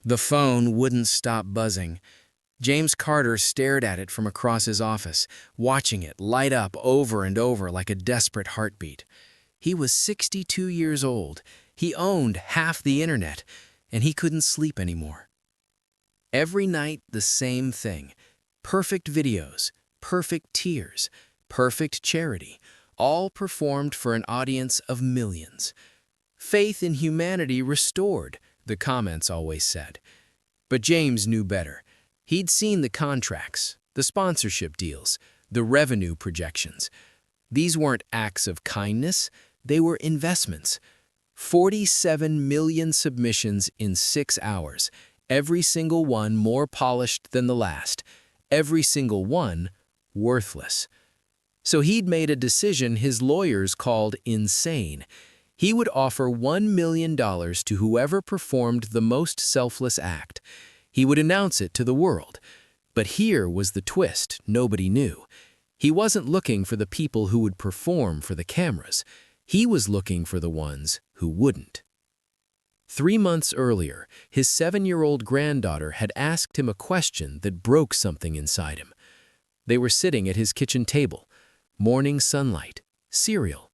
The phone wouldn't stop buzzing. James Carter stared at it from across his office, watching it light up over and over like a desperate heartbeat. He was 62 years old. He owned half the internet, and he couldn't sleep anymore. Every night, the same thing. Perfect videos, perfect tears, perfect charity, all performed for an audience of millions. Faith in humanity restored, the comments always said. But James knew better. He'd seen the contracts, the sponsorship deals, the revenue projections. These weren't acts of kindness, they were investments. 47 million submissions in 6 hours, every single one more polished than the last, every single one worthless. So he'd made a decision his lawyers called insane. He would offer $1 million to whoever performed the most selfless act. He would announce it to the world. But here was the twist nobody knew. He wasn't looking for the people who would perform for the cameras. He was looking for the ones who wouldn't. 3 months earlier, his 7-year-old granddaughter had asked him a question that broke something inside him. They were sitting at his kitchen table. Morning sunlight, cereal,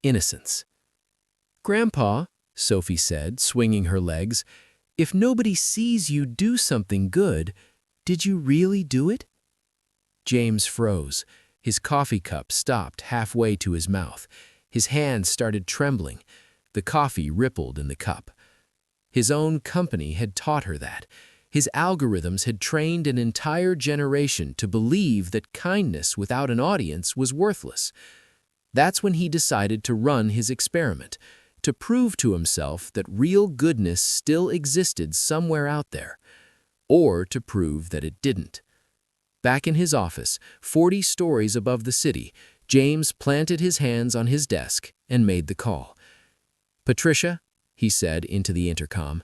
innocence. "Grandpa," Sophie said, swinging her legs, "if nobody sees you do something good, did you really do it?" James froze. His coffee cup stopped halfway to his mouth. His hands started trembling. The coffee rippled in the cup. His own company had taught her that. His algorithms had trained an entire generation to believe that kindness without an audience was worthless. That's when he decided to run his experiment, to prove to himself that real goodness still existed somewhere out there, or to prove that it didn't. Back in his office, 40 stories above the city, James planted his hands on his desk and made the call. "Patricia," he said into the intercom,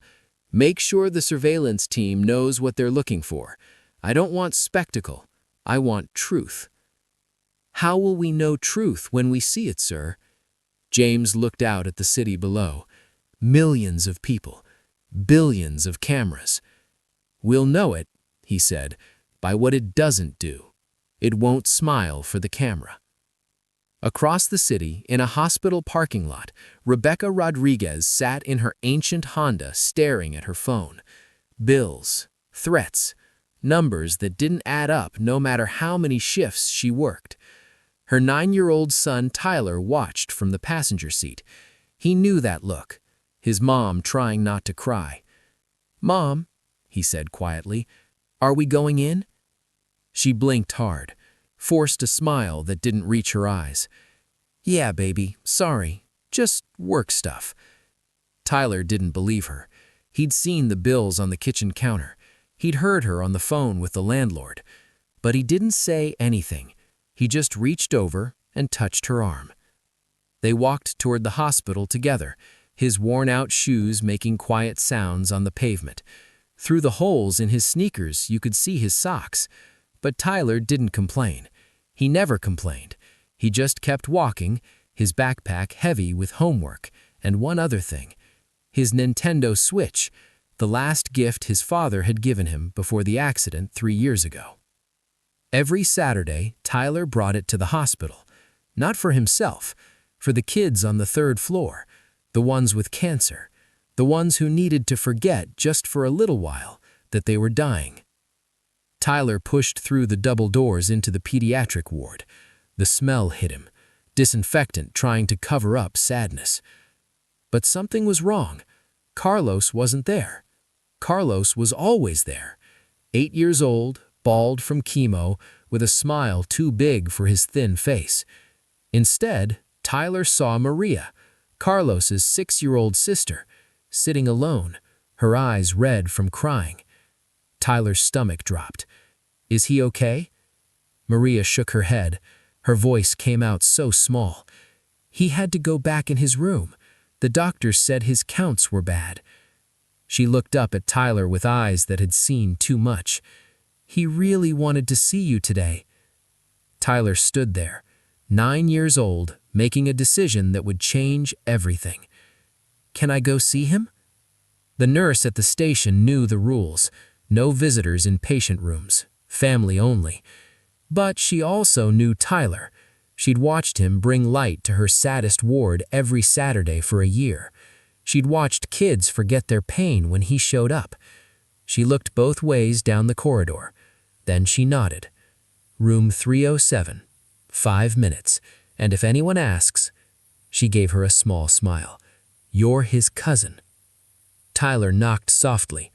"make sure the surveillance team knows what they're looking for. I don't want spectacle. I want truth." "How will we know truth when we see it, sir?" James looked out at the city below. Millions of people, billions of cameras. "We'll know it," he said, "by what it doesn't do. It won't smile for the camera." Across the city, in a hospital parking lot, Rebecca Rodriguez sat in her ancient Honda staring at her phone. Bills, threats, numbers that didn't add up no matter how many shifts she worked. Her 9-year-old son Tyler watched from the passenger seat. He knew that look, his mom trying not to cry. "Mom," he said quietly, "are we going in?" She blinked hard, forced a smile that didn't reach her eyes. "Yeah, baby, sorry, just work stuff." Tyler didn't believe her. He'd seen the bills on the kitchen counter. He'd heard her on the phone with the landlord. But he didn't say anything. He just reached over and touched her arm. They walked toward the hospital together, his worn-out shoes making quiet sounds on the pavement. Through the holes in his sneakers, you could see his socks. But Tyler didn't complain. He never complained. He just kept walking, his backpack heavy with homework and one other thing, his Nintendo Switch, the last gift his father had given him before the accident 3 years ago. Every Saturday, Tyler brought it to the hospital, not for himself, for the kids on the 3rd floor, the ones with cancer, the ones who needed to forget just for a little while that they were dying. Tyler pushed through the double doors into the pediatric ward. The smell hit him, disinfectant trying to cover up sadness. But something was wrong. Carlos wasn't there. Carlos was always there. 8 years old, bald from chemo, with a smile too big for his thin face. Instead, Tyler saw Maria, Carlos's 6-year-old sister, sitting alone, her eyes red from crying. Tyler's stomach dropped. "Is he okay?" Maria shook her head. Her voice came out so small. "He had to go back in his room. The doctors said his counts were bad." She looked up at Tyler with eyes that had seen too much. "He really wanted to see you today." Tyler stood there, 9 years old, making a decision that would change everything. "Can I go see him?" The nurse at the station knew the rules. No visitors in patient rooms, family only. But she also knew Tyler. She'd watched him bring light to her saddest ward every Saturday for a year. She'd watched kids forget their pain when he showed up. She looked both ways down the corridor. Then she nodded. Room 307. 5 minutes. And if anyone asks, she gave her a small smile. You're his cousin. Tyler knocked softly.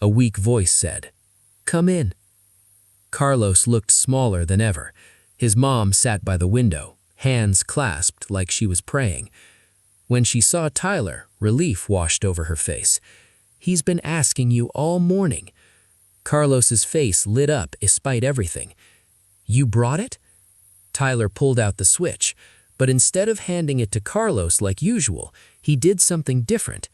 A weak voice said, Come in. Carlos looked smaller than ever. His mom sat by the window, hands clasped like she was praying. When she saw Tyler, relief washed over her face. He's been asking you all morning. Carlos's face lit up despite everything. You brought it? Tyler pulled out the switch, but instead of handing it to Carlos like usual, he did something different.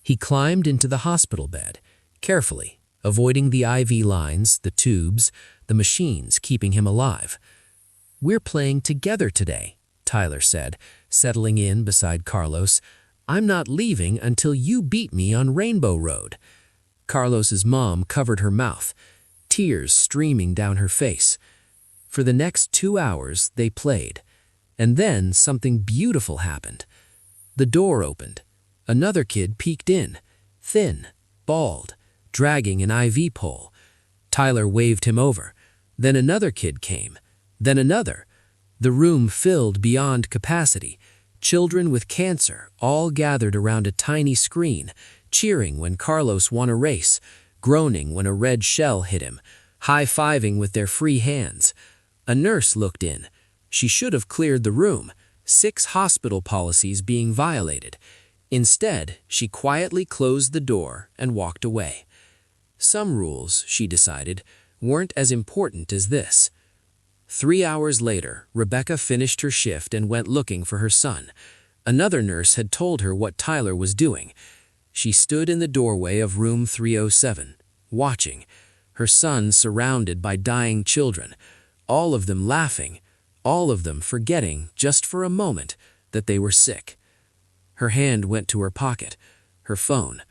He climbed into the hospital bed, carefully, avoiding the IV lines, the tubes, the machines keeping him alive. We're playing together today, Tyler said, settling in beside Carlos. I'm not leaving until you beat me on Rainbow Road. Carlos's mom covered her mouth, tears streaming down her face. For the next 2 hours, they played. And then something beautiful happened. The door opened. Another kid peeked in, thin, bald, dragging an IV pole. Tyler waved him over. Then another kid came. Then another. The room filled beyond capacity. Children with cancer all gathered around a tiny screen, cheering when Carlos won a race, groaning when a red shell hit him, high-fiving with their free hands. A nurse looked in. She should have cleared the room, 6 hospital policies being violated. Instead, she quietly closed the door and walked away. Some rules, she decided, weren't as important as this. 3 hours later, Rebecca finished her shift and went looking for her son. Another nurse had told her what Tyler was doing. She stood in the doorway of room 307, watching, her son surrounded by dying children, all of them laughing, all of them forgetting, just for a moment, that they were sick. Her hand went to her pocket, her phone.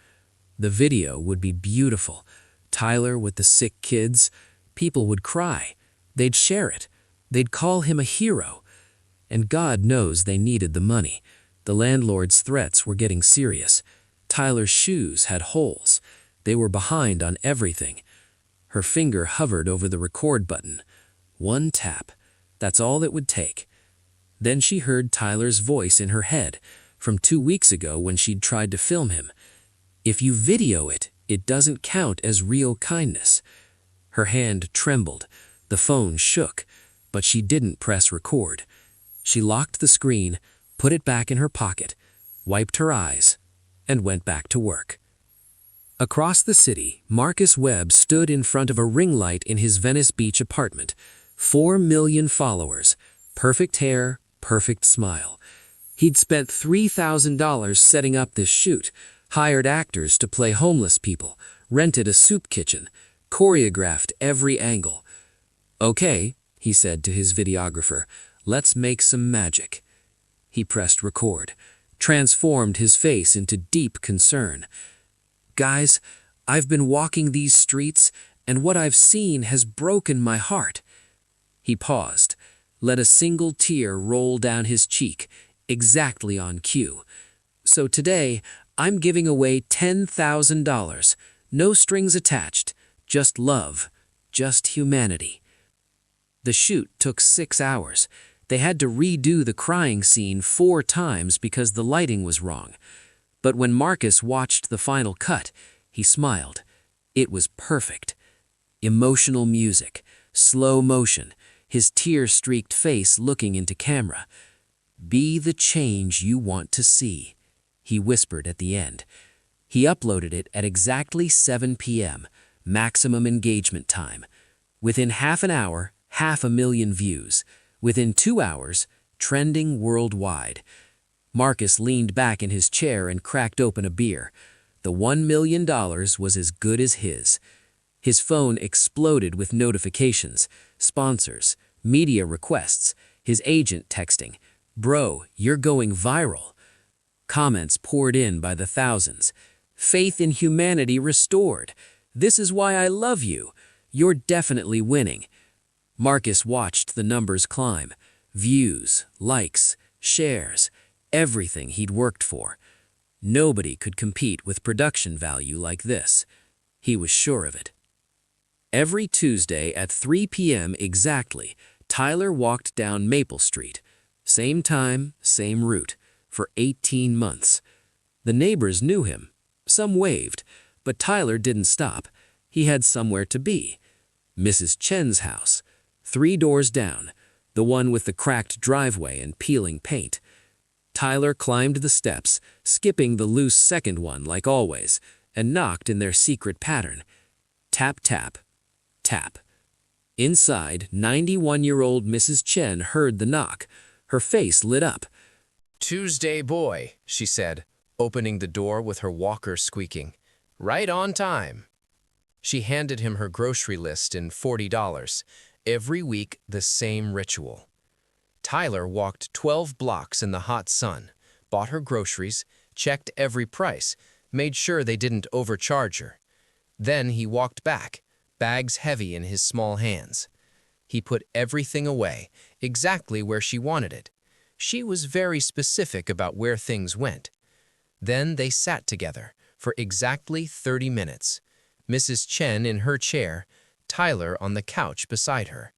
The video would be beautiful. Tyler with the sick kids. People would cry. They'd share it. They'd call him a hero. And God knows they needed the money. The landlord's threats were getting serious. Tyler's shoes had holes. They were behind on everything. Her finger hovered over the record button. 1 tap. That's all it would take. Then she heard Tyler's voice in her head from 2 weeks ago when she'd tried to film him. If you video it, it doesn't count as real kindness. Her hand trembled. The phone shook, but she didn't press record. She locked the screen, put it back in her pocket, wiped her eyes, and went back to work. Across the city, Marcus Webb stood in front of a ring light in his Venice Beach apartment. 4 million followers, perfect hair, perfect smile. He'd spent $3,000 setting up this shoot, hired actors to play homeless people, rented a soup kitchen, choreographed every angle. Okay, he said to his videographer, let's make some magic. He pressed record, transformed his face into deep concern. Guys, I've been walking these streets, and what I've seen has broken my heart. He paused, let a single tear roll down his cheek, exactly on cue. So today, I'm giving away $10,000. No strings attached, just love, just humanity. The shoot took 6 hours. They had to redo the crying scene 4 times because the lighting was wrong. But when Marcus watched the final cut, he smiled. It was perfect. Emotional music, slow motion, his tear-streaked face looking into camera. Be the change you want to see, he whispered at the end. He uploaded it at exactly 7 p.m., maximum engagement time. Within half an hour, 500,000 views. Within 2 hours, trending worldwide. Marcus leaned back in his chair and cracked open a beer. The $1 million was as good as his. His phone exploded with notifications, sponsors, media requests, his agent texting, "Bro, you're going viral." Comments poured in by the thousands. Faith in humanity restored. This is why I love you. You're definitely winning. Marcus watched the numbers climb. Views, likes, shares, everything he'd worked for. Nobody could compete with production value like this. He was sure of it. Every Tuesday at 3 p.m. exactly, Tyler walked down Maple Street. Same time, same route, for 18 months. The neighbors knew him. Some waved, but Tyler didn't stop. He had somewhere to be. Mrs. Chen's house, 3 doors down, the one with the cracked driveway and peeling paint. Tyler climbed the steps, skipping the loose second one like always, and knocked in their secret pattern. Tap, tap, tap. Inside, 91-year-old Mrs. Chen heard the knock. Her face lit up. "Tuesday boy," she said, opening the door with her walker squeaking. "Right on time." She handed him her grocery list and $40. Every week, the same ritual. Tyler walked 12 blocks in the hot sun, bought her groceries, checked every price, made sure they didn't overcharge her. Then he walked back, bags heavy in his small hands. He put everything away, exactly where she wanted it. She was very specific about where things went. Then they sat together for exactly 30 minutes. Mrs. Chen in her chair, Tyler on the couch beside her.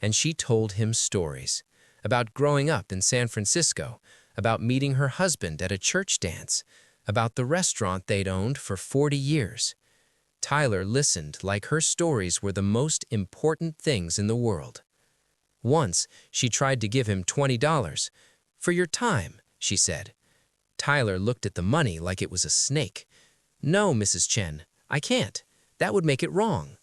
And she told him stories about growing up in San Francisco, about meeting her husband at a church dance, about the restaurant they'd owned for 40 years. Tyler listened like her stories were the most important things in the world. Once, she tried to give him $20. "For your time," she said. Tyler looked at the money like it was a snake. "No, Mrs. Chen, I can't. That would make it wrong."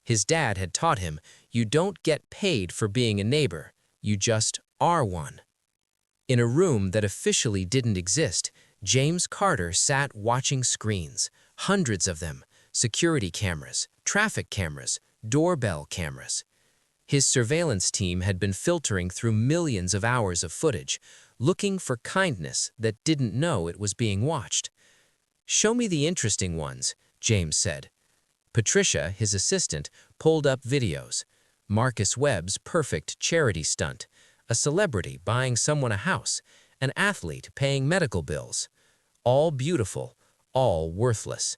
His dad had taught him, you don't get paid for being a neighbor, you just are one. In a room that officially didn't exist, James Carter sat watching screens, hundreds of them, security cameras, traffic cameras, doorbell cameras. His surveillance team had been filtering through millions of hours of footage, looking for kindness that didn't know it was being watched. "Show me the interesting ones," James said. Patricia, his assistant, pulled up videos. Marcus Webb's perfect charity stunt, a celebrity buying someone a house, an athlete paying medical bills. All beautiful, all worthless.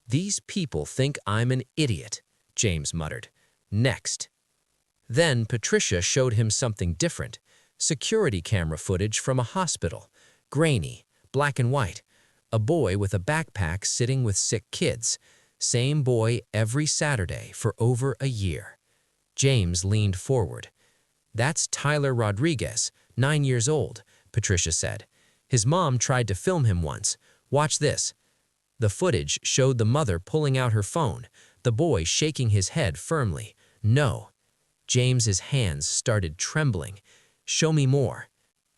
"These people think I'm an idiot," James muttered. "Next." Then Patricia showed him something different. Security camera footage from a hospital. Grainy, black and white. A boy with a backpack sitting with sick kids. Same boy every Saturday for over a year. James leaned forward. "That's Tyler Rodriguez, 9 years old," Patricia said. "His mom tried to film him once. Watch this." The footage showed the mother pulling out her phone, the boy shaking his head firmly. "No." James's hands started trembling. "Show me more."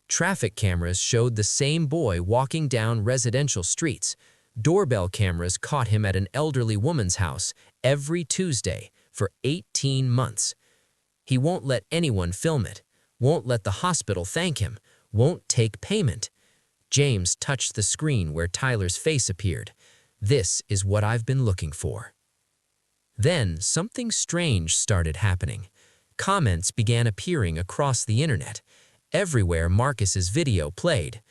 Traffic cameras showed the same boy walking down residential streets. Doorbell cameras caught him at an elderly woman's house every Tuesday for 18 months. He won't let anyone film it, won't let the hospital thank him, won't take payment. James touched the screen where Tyler's face appeared. "This is what I've been looking for." Then something strange started happening. Comments began appearing across the internet. Everywhere Marcus's video played.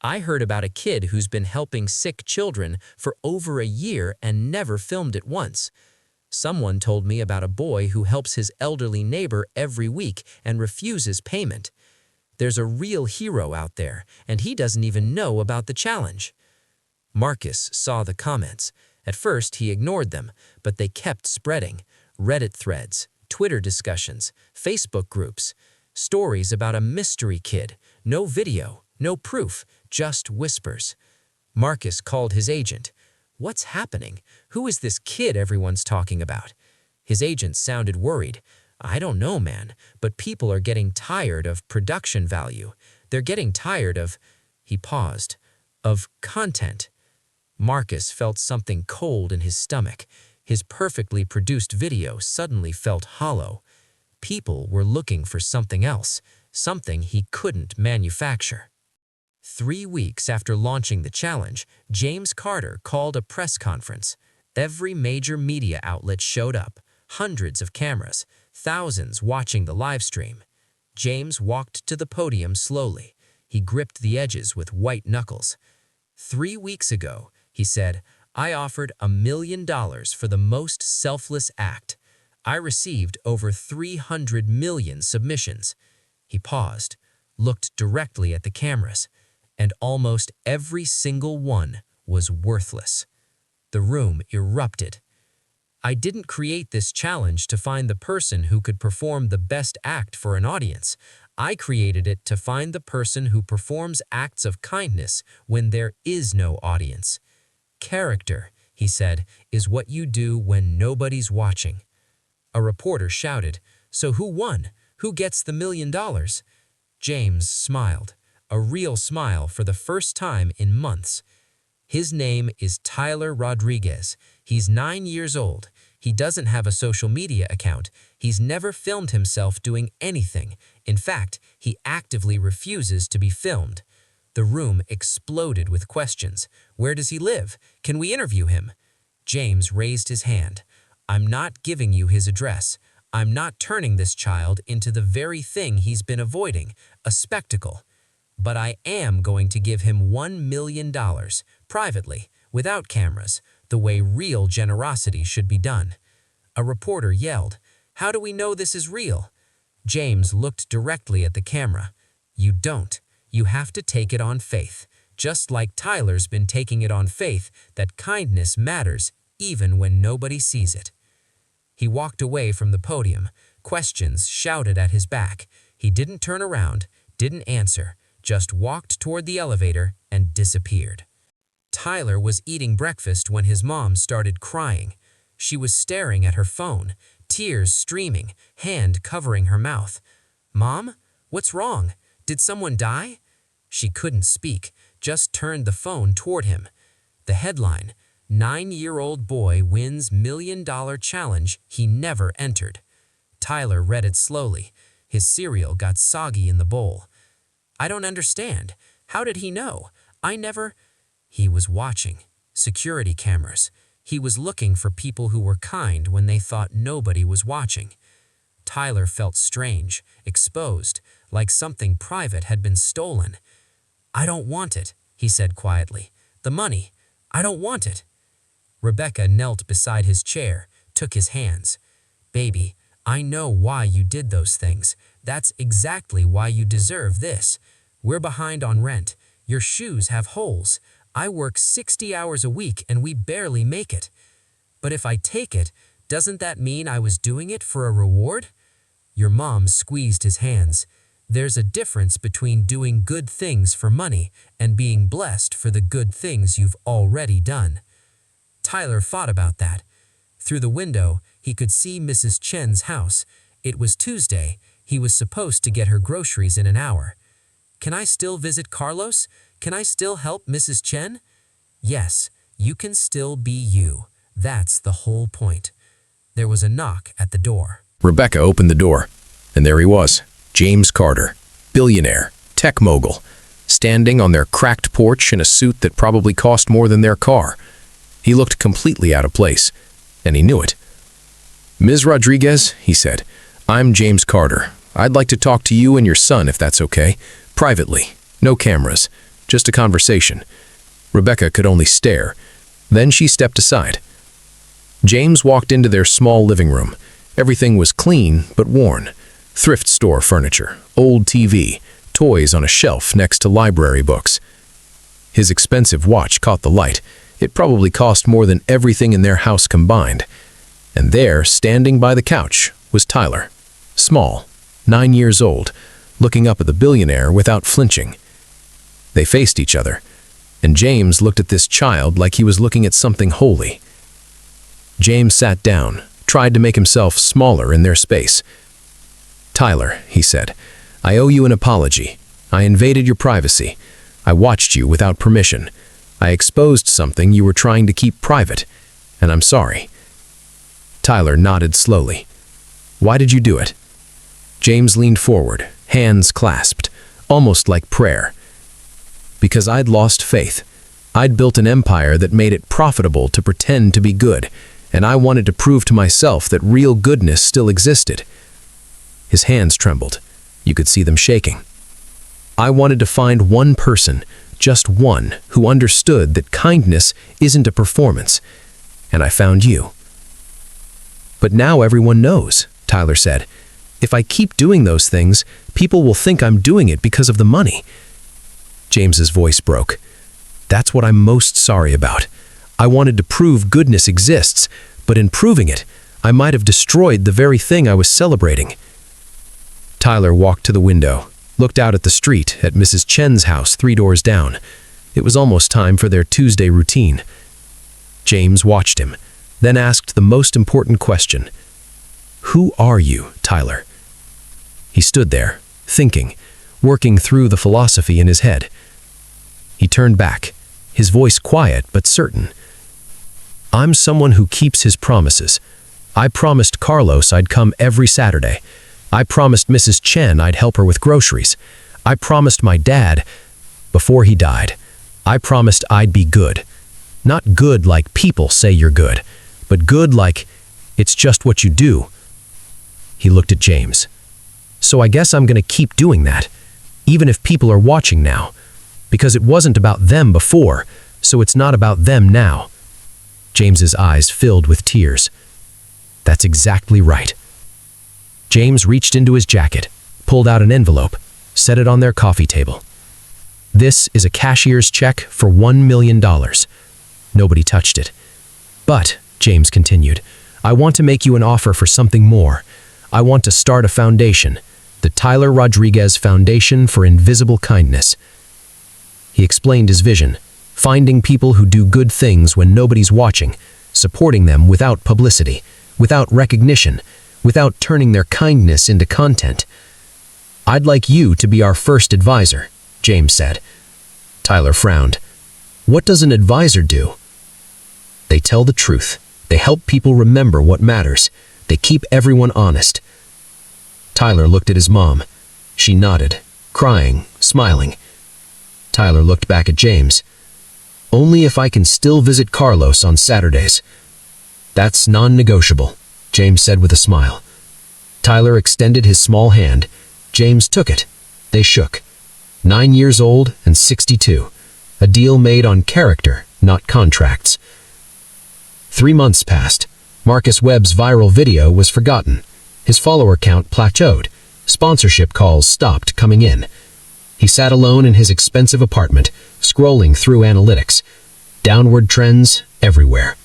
"I heard about a kid who's been helping sick children for over a year and never filmed it once. Someone told me about a boy who helps his elderly neighbor every week and refuses payment. There's a real hero out there, and he doesn't even know about the challenge." Marcus saw the comments. At first, he ignored them, but they kept spreading. Reddit threads, Twitter discussions, Facebook groups, stories about a mystery kid, no video, no proof, just whispers. Marcus called his agent. "What's happening? Who is this kid everyone's talking about?" His agent sounded worried. "I don't know, man, but people are getting tired of production value. They're getting tired of—" He paused. "Of content." Marcus felt something cold in his stomach. His perfectly produced video suddenly felt hollow. People were looking for something else, something he couldn't manufacture. 3 weeks after launching the challenge, James Carter called a press conference. Every major media outlet showed up, hundreds of cameras, thousands watching the live stream. James walked to the podium slowly. He gripped the edges with white knuckles. 3 weeks ago, he said, I offered $1 million for the most selfless act. I received over 300 million submissions. He paused, looked directly at the cameras, and almost every single one was worthless. The room erupted. I didn't create this challenge to find the person who could perform the best act for an audience. I created it to find the person who performs acts of kindness when there is no audience. Character, he said, is what you do when nobody's watching. A reporter shouted, So who won? Who gets the $1 million? James smiled, a real smile for the first time in months. His name is Tyler Rodriguez. He's 9 years old. He doesn't have a social media account. He's never filmed himself doing anything. In fact, he actively refuses to be filmed. The room exploded with questions. Where does he live? Can we interview him? James raised his hand. I'm not giving you his address. I'm not turning this child into the very thing he's been avoiding, a spectacle. But I am going to give him $1 million, privately, without cameras, the way real generosity should be done. A reporter yelled, How do we know this is real? James looked directly at the camera. You don't. You have to take it on faith, just like Tyler's been taking it on faith that kindness matters even when nobody sees it. He walked away from the podium, questions shouted at his back. He didn't turn around, didn't answer, just walked toward the elevator and disappeared. Tyler was eating breakfast when his mom started crying. She was staring at her phone, tears streaming, hand covering her mouth. Mom, what's wrong? Did someone die? She couldn't speak, just turned the phone toward him. The headline, 9-year-old boy wins $1 million challenge he never entered. Tyler read it slowly. His cereal got soggy in the bowl. I don't understand. How did he know? I never... He was watching. Security cameras. He was looking for people who were kind when they thought nobody was watching. Tyler felt strange, exposed, like something private had been stolen. I don't want it, he said quietly. The money. I don't want it. Rebecca knelt beside his chair, took his hands. Baby, I know why you did those things. That's exactly why you deserve this. We're behind on rent. Your shoes have holes. I work 60 hours a week and we barely make it. But if I take it, doesn't that mean I was doing it for a reward? Your mom squeezed his hands. There's a difference between doing good things for money and being blessed for the good things you've already done. Tyler thought about that. Through the window, he could see Mrs. Chen's house. It was Tuesday. He was supposed to get her groceries in an hour. Can I still visit Carlos? Can I still help Mrs. Chen? Yes, you can still be you. That's the whole point. There was a knock at the door. Rebecca opened the door, and there he was, James Carter, billionaire, tech mogul, standing on their cracked porch in a suit that probably cost more than their car. He looked completely out of place, and he knew it. Ms. Rodriguez, he said, I'm James Carter. I'd like to talk to you and your son if that's okay. Privately. No cameras. Just a conversation. Rebecca could only stare. Then she stepped aside. James walked into their small living room. Everything was clean but worn. Thrift store furniture, old TV, toys on a shelf next to library books. His expensive watch caught the light. It probably cost more than everything in their house combined. And there, standing by the couch, was Tyler. Small, 9 years old, looking up at the billionaire without flinching. They faced each other, and James looked at this child like he was looking at something holy. James sat down, tried to make himself smaller in their space. Tyler, he said, I owe you an apology. I invaded your privacy. I watched you without permission. I exposed something you were trying to keep private, and I'm sorry. Tyler nodded slowly. Why did you do it? James leaned forward, hands clasped, almost like prayer. because I'd lost faith. I'd built an empire that made it profitable to pretend to be good, and I wanted to prove to myself that real goodness still existed. His hands trembled. You could see them shaking. I wanted to find one person, just one, who understood that kindness isn't a performance, and I found you. But now everyone knows, Tyler said. If I keep doing those things, people will think I'm doing it because of the money. James's voice broke. That's what I'm most sorry about. I wanted to prove goodness exists, but in proving it, I might have destroyed the very thing I was celebrating. Tyler walked to the window, looked out at the street at Mrs. Chen's house 3 doors down. It was almost time for their Tuesday routine. James watched him, then asked the most important question. Who are you, Tyler? He stood there, thinking, working through the philosophy in his head. He turned back, his voice quiet but certain. I'm someone who keeps his promises. I promised Carlos I'd come every Saturday. I promised Mrs. Chen I'd help her with groceries. I promised my dad, before he died, I promised I'd be good. Not good like people say you're good, but good like it's just what you do. He looked at James. So I guess I'm going to keep doing that, even if people are watching now, because it wasn't about them before, so it's not about them now. James's eyes filled with tears. That's exactly right. James reached into his jacket, pulled out an envelope, set it on their coffee table. This is a cashier's check for $1 million. Nobody touched it. But, James continued, I want to make you an offer for something more. I want to start a foundation, the Tyler Rodriguez Foundation for Invisible Kindness. He explained his vision, finding people who do good things when nobody's watching, supporting them without publicity, without recognition, without turning their kindness into content. I'd like you to be our first advisor, James said. Tyler frowned. What does an advisor do? They tell the truth. They help people remember what matters. They keep everyone honest. Tyler looked at his mom. She nodded, crying, smiling. Tyler looked back at James. Only if I can still visit Carlos on Saturdays. That's non-negotiable, James said with a smile. Tyler extended his small hand. James took it. They shook. 9 years old and 62. A deal made on character, not contracts. 3 months passed. Marcus Webb's viral video was forgotten. His follower count plateaued. Sponsorship calls stopped coming in. He sat alone in his expensive apartment, scrolling through analytics. Downward trends everywhere.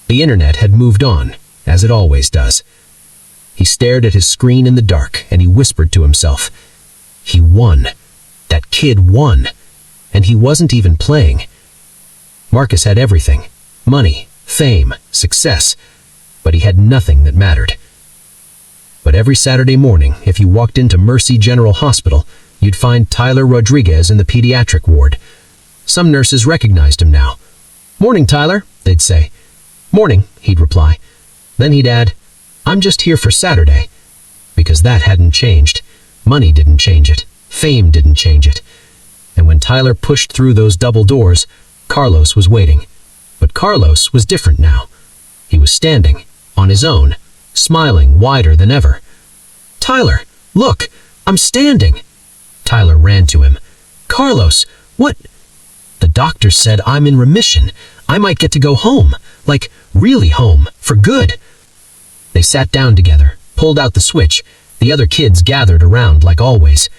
The internet had moved on, as it always does. He stared at his screen in the dark, and he whispered to himself, he won. That kid won. And he wasn't even playing. Marcus had everything. Money, fame, success. But he had nothing that mattered. But every Saturday morning, if you walked into Mercy General Hospital, you'd find Tyler Rodriguez in the pediatric ward. Some nurses recognized him now. Morning, Tyler, they'd say. Morning, he'd reply. Then he'd add, I'm just here for Saturday. Because that hadn't changed. Money didn't change it. Fame didn't change it. And when Tyler pushed through those double doors, Carlos was waiting. But Carlos was different now. He was standing, on his own, smiling wider than ever. Tyler, look, I'm standing. Tyler ran to him. Carlos, what? The doctor said I'm in remission. I might get to go home, like really home, for good. They sat down together, pulled out the switch. The other kids gathered around like always.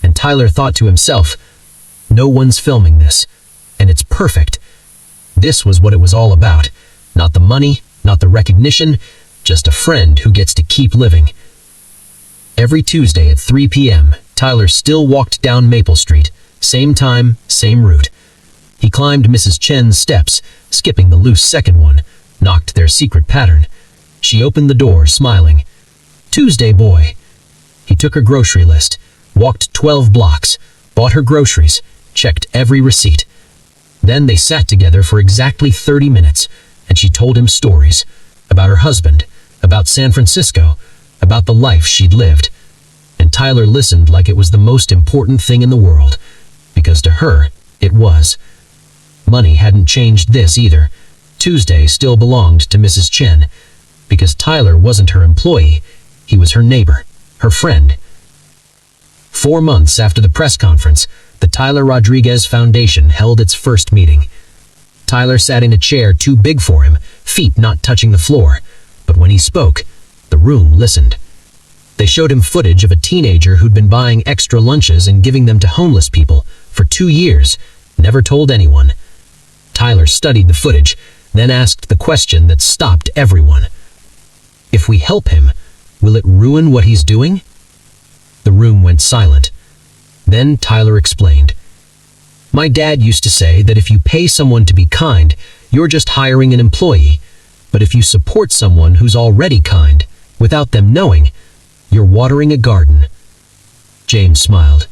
And Tyler thought to himself, no one's filming this, and it's perfect. This was what it was all about. Not the money, not the recognition, just a friend who gets to keep living. Every Tuesday at 3 p.m., Tyler still walked down Maple Street, same time, same route. He climbed Mrs. Chen's steps, skipping the loose second one, knocked their secret pattern. She opened the door, smiling. Tuesday, boy. He took her grocery list, walked 12 blocks, bought her groceries, checked every receipt. Then they sat together for exactly 30 minutes, and she told him stories about her husband, about San Francisco, about the life she'd lived. And Tyler listened like it was the most important thing in the world, because to her, It was. Money hadn't changed this either. Tuesday still belonged to Mrs. Chen, because Tyler wasn't her employee, he was her neighbor, her friend. 4 months after the press conference, the Tyler Rodriguez Foundation held its first meeting. Tyler sat in a chair too big for him, feet not touching the floor, but when he spoke, the room listened. They showed him footage of a teenager who'd been buying extra lunches and giving them to homeless people for 2 years, never told anyone. Tyler studied the footage, then asked the question that stopped everyone. If we help him, will it ruin what he's doing? The room went silent. Then Tyler explained. My dad used to say that if you pay someone to be kind, you're just hiring an employee. But if you support someone who's already kind, without them knowing, you're watering a garden. James smiled.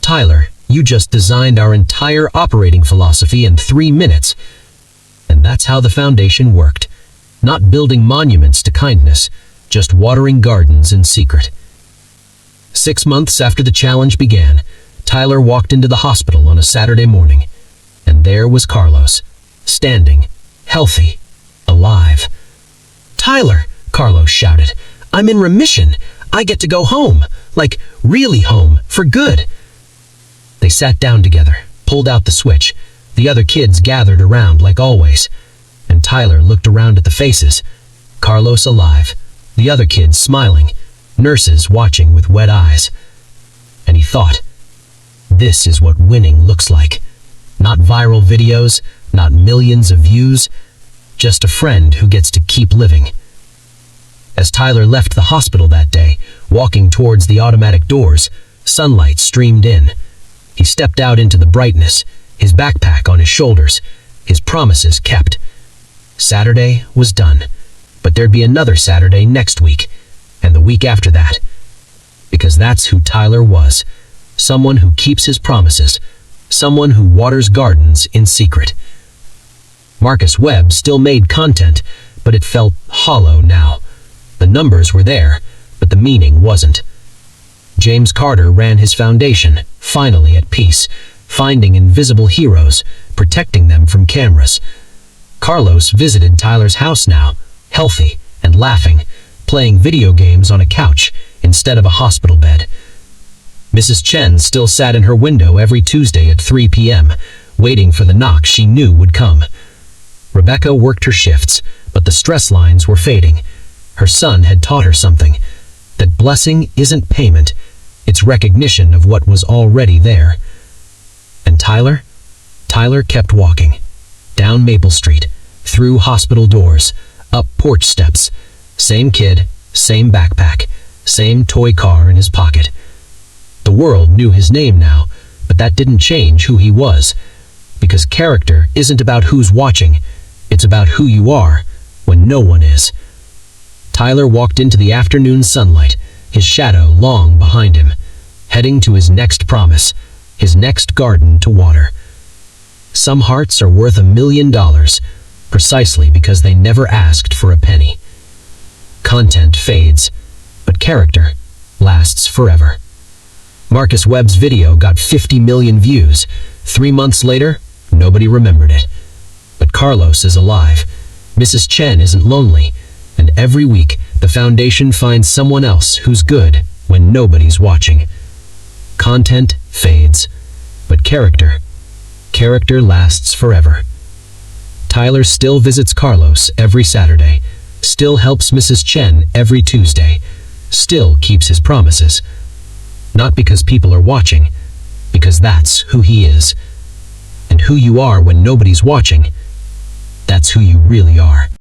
Tyler, you just designed our entire operating philosophy in 3 minutes. And that's how the foundation worked. Not building monuments to kindness, just watering gardens in secret. 6 months after the challenge began, Tyler walked into the hospital on a Saturday morning, and there was Carlos, standing, healthy, alive. Tyler, Carlos shouted, I'm in remission. I get to go home, like really home, for good. They sat down together, pulled out the switch. The other kids gathered around like always, and Tyler looked around at the faces. Carlos alive, the other kids smiling, nurses watching with wet eyes. And he thought, this is what winning looks like. Not viral videos, not millions of views, just a friend who gets to keep living. As Tyler left the hospital that day, walking towards the automatic doors, sunlight streamed in. He stepped out into the brightness, his backpack on his shoulders, his promises kept. Saturday was done, but there'd be another Saturday next week, and the week after that. Because that's who Tyler was, someone who keeps his promises, someone who waters gardens in secret. Marcus Webb still made content, but it felt hollow now. The numbers were there, but the meaning wasn't. James Carter ran his foundation, finally at peace, finding invisible heroes, protecting them from cameras. Carlos visited Tyler's house now, healthy and laughing, playing video games on a couch instead of a hospital bed. Mrs. Chen still sat in her window every Tuesday at 3 p.m., waiting for the knock she knew would come. Rebecca worked her shifts, but the stress lines were fading. Her son had taught her something, that blessing isn't payment, it's recognition of what was already there. And Tyler? Tyler kept walking. Down Maple Street, through hospital doors, up porch steps. Same kid, same backpack, same toy car in his pocket. The world knew his name now, but that didn't change who he was. Because character isn't about who's watching, it's about who you are when no one is. Tyler walked into the afternoon sunlight, his shadow long behind him, heading to his next promise, his next garden to water. Some hearts are worth $1 million, precisely because they never asked for a penny. Content fades, but character lasts forever. Marcus Webb's video got 50 million views. 3 months later, nobody remembered it. But Carlos is alive. Mrs. Chen isn't lonely. And every week, the foundation finds someone else who's good when nobody's watching. Content fades, but character lasts forever. Tyler still visits Carlos every Saturday, still helps Mrs. Chen every Tuesday, still keeps his promises. Not because people are watching, because that's who he is. And who you are when nobody's watching, that's who you really are.